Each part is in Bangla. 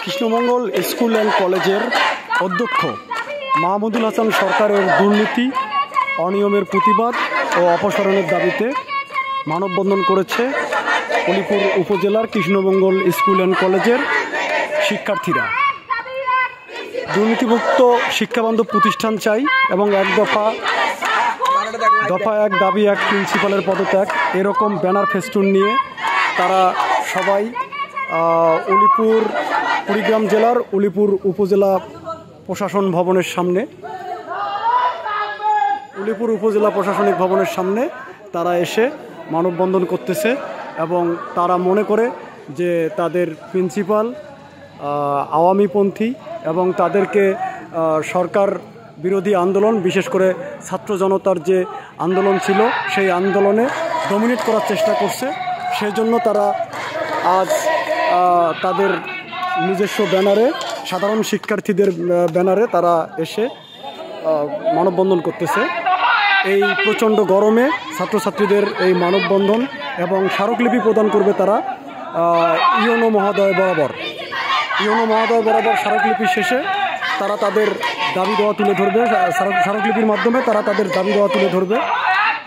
কৃষ্ণমঙ্গল স্কুল অ্যান্ড কলেজের অধ্যক্ষ মাহমুদুল হাসান সরকারের দুর্নীতি, অনিয়মের প্রতিবাদ ও অপসারণের দাবিতে মানববন্ধন করেছে উলিপুর উপজেলার কৃষ্ণমঙ্গল স্কুল অ্যান্ড কলেজের শিক্ষার্থীরা। দুর্নীতিমুক্ত শিক্ষাবান্ধব প্রতিষ্ঠান চাই এবং দফা এক দাবি এক প্রিন্সিপালের পদত্যাগ, এরকম ব্যানার ফেস্টুন নিয়ে তারা সবাই কুড়িগ্রাম জেলার উলিপুর উপজেলা প্রশাসন ভবনের সামনে উলিপুর উপজেলা প্রশাসনিক ভবনের সামনে তারা এসে মানববন্ধন করতেছে এবং তারা মনে করে যে তাদের প্রিন্সিপাল আওয়ামীপন্থী এবং তাদেরকে সরকার বিরোধী আন্দোলন, বিশেষ করে ছাত্র জনতার যে আন্দোলন ছিল সেই আন্দোলনে ডমিনেট করার চেষ্টা করছে। সেই জন্য তারা আজ তাদের নিজস্ব ব্যানারে, সাধারণ শিক্ষার্থীদের ব্যানারে তারা এসে মানববন্ধন করতেছে। এই প্রচণ্ড গরমে ছাত্রছাত্রীদের এই মানববন্ধন এবং স্মারকলিপি প্রদান করবে তারা ইউনো মহোদয় বরাবর স্মারকলিপি শেষে তারা তাদের দাবি দেওয়া তুলে ধরবে। স্মারকলিপির মাধ্যমে তারা তাদের দাবি দেওয়া তুলে ধরবে।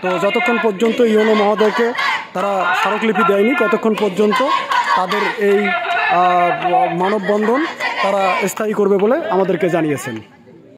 তো যতক্ষণ পর্যন্ত ইউনো মহোদয়কে তারা স্মারকলিপি দেয়নি ততক্ষণ পর্যন্ত তাদের এই মানববন্ধন তারা স্থায়ী করবে বলে আমাদেরকে জানিয়েছেন।